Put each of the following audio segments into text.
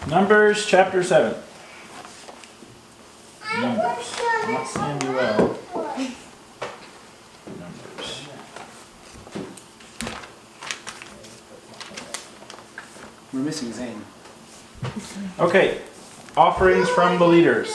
Numbers chapter 7. Numbers, not Samuel. Numbers. We're missing Zane. Okay, offerings from the leaders.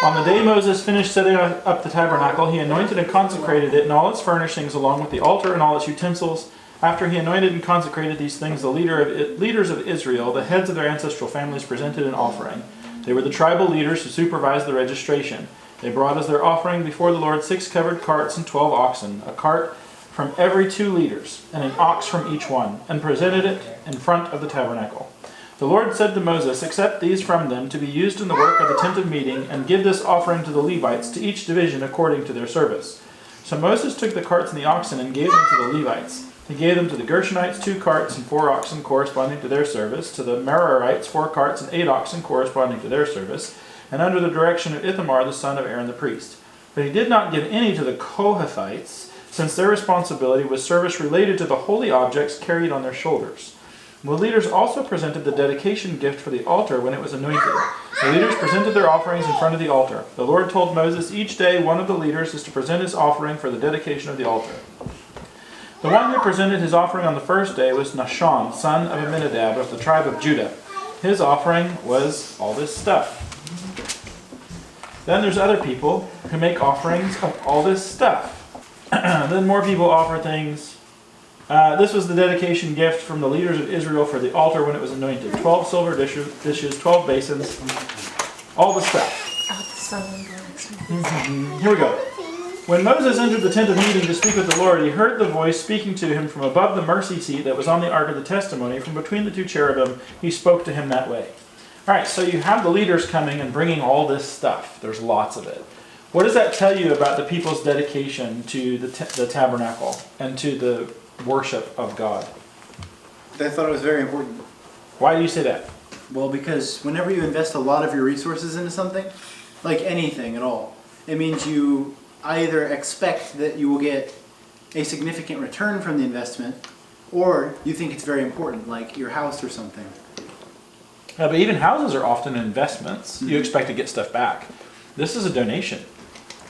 On the day Moses finished setting up the tabernacle, he anointed and consecrated it and all its furnishings, along with the altar and all its utensils. After he anointed and consecrated these things, the leaders of Israel, the heads of their ancestral families, presented an offering. They were the tribal leaders who supervised the registration. They brought as their offering before the Lord 6 covered carts and 12 oxen, a cart from every 2 leaders, and an ox from each one, and presented it in front of the tabernacle. The Lord said to Moses, "Accept these from them to be used in the work of the tent of meeting, and give this offering to the Levites, to each division according to their service." So Moses took the carts and the oxen and gave them to the Levites. He gave them to the Gershonites 2 carts and 4 oxen corresponding to their service, to the Merarites 4 carts and 8 oxen corresponding to their service, and under the direction of Ithamar the son of Aaron the priest. But he did not give any to the Kohathites, since their responsibility was service related to the holy objects carried on their shoulders. The leaders also presented the dedication gift for the altar when it was anointed. The leaders presented their offerings in front of the altar. The Lord told Moses, "Each day one of the leaders is to present his offering for the dedication of the altar." The one who presented his offering on the first day was Nahshon, son of Amminadab of the tribe of Judah. His offering was all this stuff. Then there's other people who make offerings of all this stuff. Then more people offer things. This was the dedication gift from the leaders of Israel for the altar when it was anointed. 12 silver dishes, 12 basins, all the stuff. Here we go. When Moses entered the tent of meeting to speak with the Lord, he heard the voice speaking to him from above the mercy seat that was on the ark of the testimony. From between the 2 cherubim, he spoke to him that way. All right, so you have the leaders coming and bringing all this stuff. There's lots of it. What does that tell you about the people's dedication to the tabernacle and to the worship of God? I thought it was very important. Why do you say that? Well, because whenever you invest a lot of your resources into something, like anything at all, it means you either expect that you will get a significant return from the investment, or you think it's very important, like your house or something. But even houses are often investments. You expect to get stuff back. This is a donation.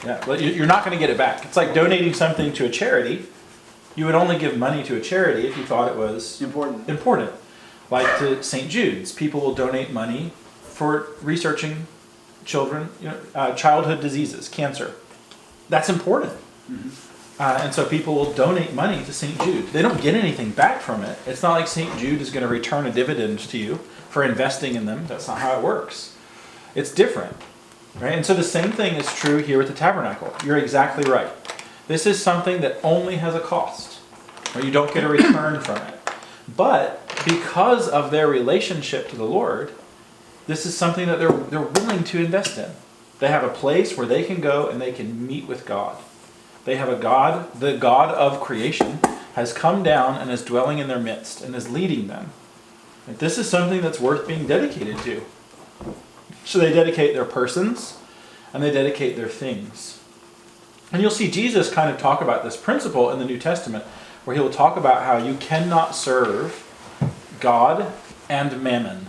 Yeah, but you're not going to get it back. It's like donating something to a charity. You would only give money to a charity if you thought it was important. Like to St. Jude's, people will donate money for researching children, childhood diseases, cancer. That's important. And so people will donate money to St. Jude. They don't get anything back from it. It's not like St. Jude is going to return a dividend to you for investing in them. That's not how it works. It's different. Right? And so the same thing is true here with the tabernacle. You're exactly right. This is something that only has a cost. Or you don't get a return from it. But because of their relationship to the Lord, this is something that they're willing to invest in. They have a place where they can go and they can meet with God. They have a God, the God of creation, has come down and is dwelling in their midst and is leading them. And this is something that's worth being dedicated to. So they dedicate their persons and they dedicate their things. And you'll see Jesus kind of talk about this principle in the New Testament, where he will talk about how you cannot serve God and mammon.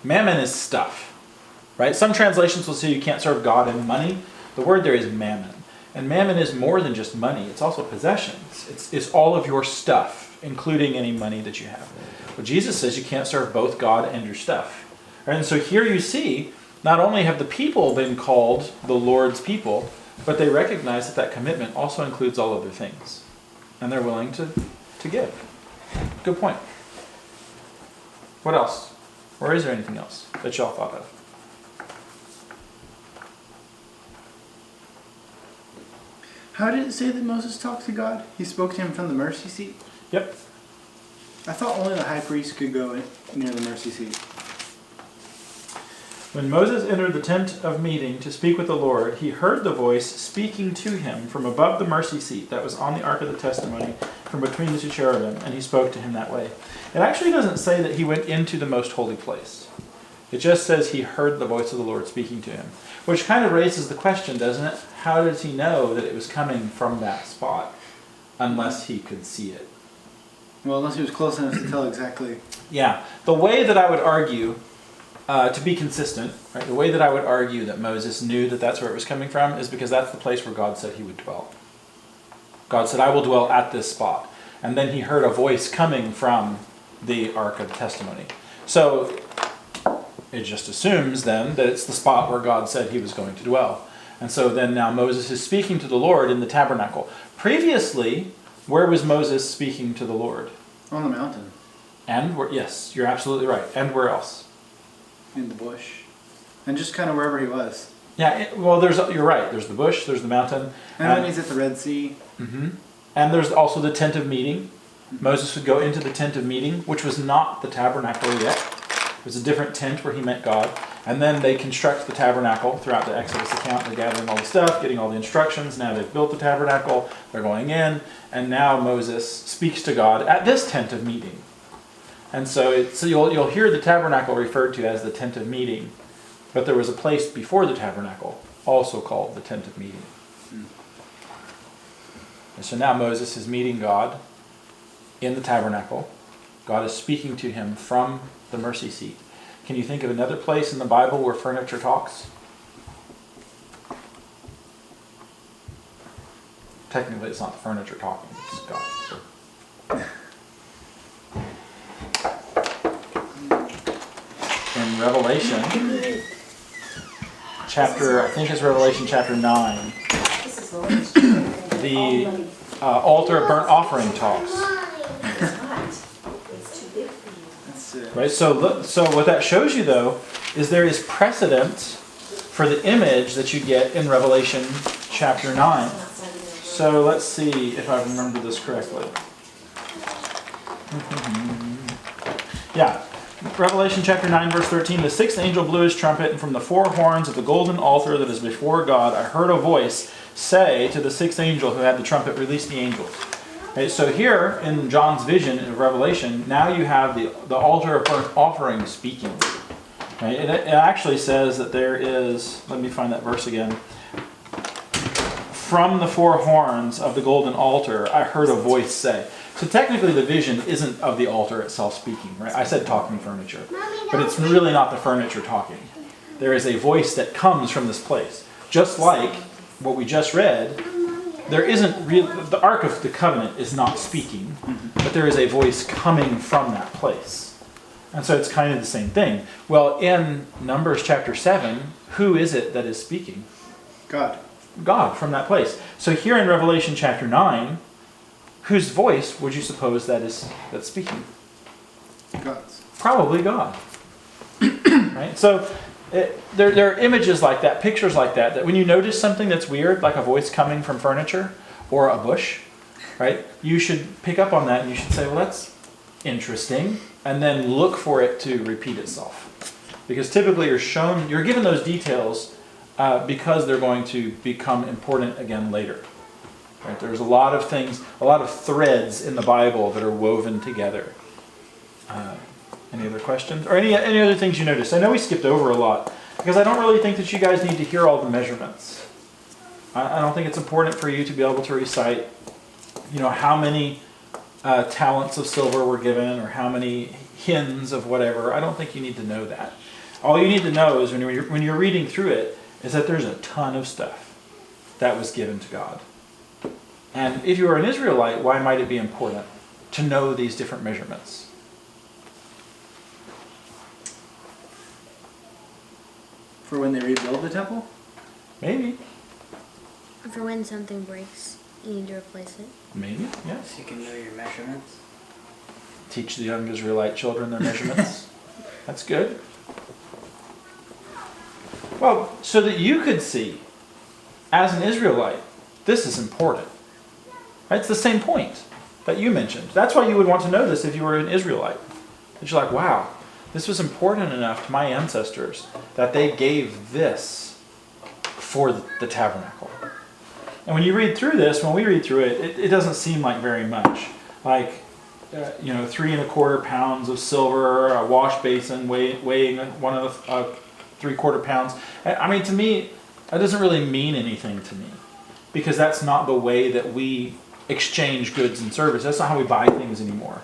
Mammon is stuff. Right? Some translations will say you can't serve God and money. The word there is mammon. And mammon is more than just money. It's also possessions. It's all of your stuff, including any money that you have. But Jesus says you can't serve both God and your stuff. And so here you see, not only have the people been called the Lord's people, but they recognize that that commitment also includes all other things. And they're willing to give. Good point. What else? Or is there anything else that y'all thought of? How did it say that Moses talked to God? He spoke to him from the mercy seat? Yep. I thought only the high priest could go near the mercy seat. When Moses entered the tent of meeting to speak with the Lord, he heard the voice speaking to him from above the mercy seat that was on the ark of the testimony, from between the 2 cherubim, and he spoke to him that way. It actually doesn't say that he went into the most holy place. It just says he heard the voice of the Lord speaking to him, which kind of raises the question, doesn't it? How does he know that it was coming from that spot unless he could see it? Well, unless he was close enough to tell exactly. Yeah. The way that I would argue, to be consistent, right, the way that I would argue that Moses knew that that's where it was coming from is because that's the place where God said he would dwell. God said, I will dwell at this spot. And then he heard a voice coming from the Ark of the Testimony. So it just assumes then that it's the spot where God said he was going to dwell. And so then now Moses is speaking to the Lord in the tabernacle. Previously, where was Moses speaking to the Lord? On the mountain. And where, yes, you're absolutely right. And where else? In the bush. And just kind of wherever he was. Yeah, you're right. There's the bush, there's the mountain. And when he's at the Red Sea. Mm-hmm. And there's also the tent of meeting. Moses would go into the tent of meeting, which was not the tabernacle yet. It was a different tent where he met God. And then they construct the tabernacle throughout the Exodus account. They're gathering all the stuff, getting all the instructions. Now they've built the tabernacle. They're going in. And now Moses speaks to God at this tent of meeting. And so you'll hear the tabernacle referred to as the tent of meeting. But there was a place before the tabernacle, also called the tent of meeting. And so now Moses is meeting God in the tabernacle. God is speaking to him from the mercy seat. Can you think of another place in the Bible where furniture talks? Technically, it's not the furniture talking, it's God. So. In Revelation, I think it's Revelation chapter 9, the altar of burnt offering talks. Right. So what that shows you, though, is there is precedent for the image that you get in Revelation chapter 9. So let's see if I remember this correctly. Yeah. Revelation chapter 9, verse 13, the sixth angel blew his trumpet, and from the four horns of the golden altar that is before God, I heard a voice say to the sixth angel who had the trumpet, release the angels. Okay, so here in John's vision of Revelation, now you have the altar of burnt offering speaking. Okay, it actually says that there is, let me find that verse again. From the four horns of the golden altar, I heard a voice say. So technically the vision isn't of the altar itself speaking, right? I said talking furniture, but it's really not the furniture talking. There is a voice that comes from this place. Just like what we just read, there isn't real, the Ark of the Covenant is not speaking, but there is a voice coming from that place. And so it's kind of the same thing. Well, in Numbers chapter 7, who is it that is speaking? God. God from that place. So here in Revelation chapter 9, whose voice would you suppose that's speaking? God's. Probably God. Right? So there are images like that, pictures like that, that when you notice something that's weird, like a voice coming from furniture or a bush, right? You should pick up on that and you should say, well, that's interesting, and then look for it to repeat itself. Because typically you're given those details because they're going to become important again later. Right? There's a lot of things, a lot of threads in the Bible that are woven together. Any other questions? Or any other things you noticed? I know we skipped over a lot, because I don't really think that you guys need to hear all the measurements. I don't think it's important for you to be able to recite, how many talents of silver were given, or how many hins of whatever. I don't think you need to know that. All you need to know is when you're reading through it, is that there's a ton of stuff that was given to God. And if you are an Israelite, why might it be important to know these different measurements? For when they rebuild the temple? Maybe. For when something breaks, you need to replace it. Maybe, yes. So you can know your measurements. Teach the young Israelite children their measurements. That's good. Well, so that you could see, as an Israelite, this is important. Right? It's the same point that you mentioned. That's why you would want to know this if you were an Israelite. That you're like, wow, this was important enough to my ancestors that they gave this for the tabernacle. And when you read through this, when we read through it, it doesn't seem like very much. Like, 3 1/4 pounds of silver, a wash basin weighing 1 3/4 pounds. I mean, to me, that doesn't really mean anything to me, because that's not the way that we exchange goods and services. That's not how we buy things anymore.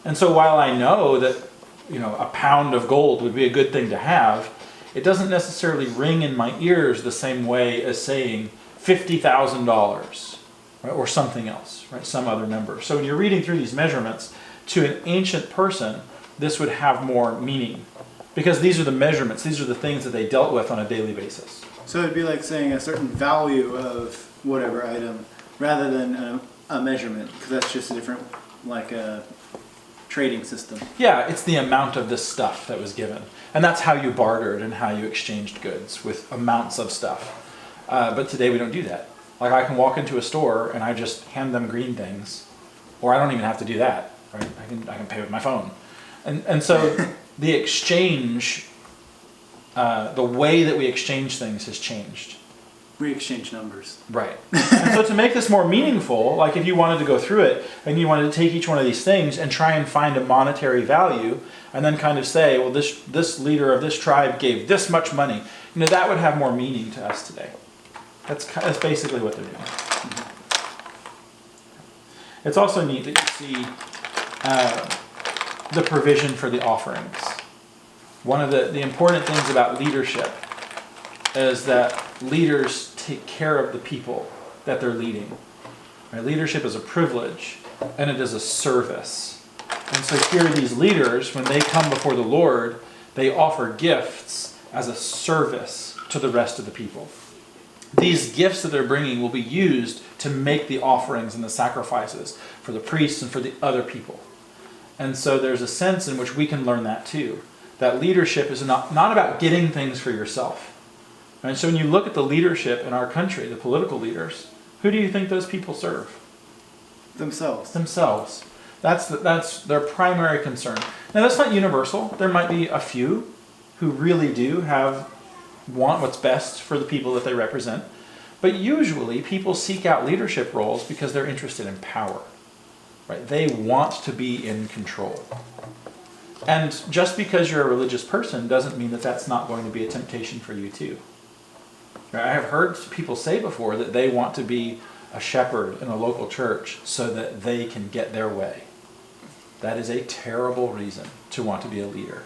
And so while I know that, a pound of gold would be a good thing to have, it doesn't necessarily ring in my ears the same way as saying $50,000, right, or something else, right, some other number. So when you're reading through these measurements, to an ancient person, this would have more meaning, because these are the measurements, these are the things that they dealt with on a daily basis. So it'd be like saying a certain value of whatever item rather than a measurement, because that's just a different, like a trading system. Yeah, it's the amount of this stuff that was given. And that's how you bartered and how you exchanged goods, with amounts of stuff. But today we don't do that. Like, I can walk into a store and I just hand them green things, or I don't even have to do that, right? I can pay with my phone. And so the exchange, the way that we exchange things has changed. We exchange numbers. Right. And so to make this more meaningful, like if you wanted to go through it and you wanted to take each one of these things and try and find a monetary value, and then kind of say, well, this leader of this tribe gave this much money, that would have more meaning to us today. That's basically what they're doing. It's also neat that you see the provision for the offerings. One of the important things about leadership is that leaders take care of the people that they're leading. Right? Leadership is a privilege, and it is a service. And so here these leaders, when they come before the Lord, they offer gifts as a service to the rest of the people. These gifts that they're bringing will be used to make the offerings and the sacrifices for the priests and for the other people. And so there's a sense in which we can learn that too. That leadership is not about getting things for yourself. And so when you look at the leadership in our country, the political leaders, who do you think those people serve? Themselves. Themselves. That's their primary concern. Now that's not universal. There might be a few who really do want what's best for the people that they represent. But usually people seek out leadership roles because they're interested in power. Right? They want to be in control. And just because you're a religious person doesn't mean that that's not going to be a temptation for you too. Right? I have heard people say before that they want to be a shepherd in a local church so that they can get their way. That is a terrible reason to want to be a leader.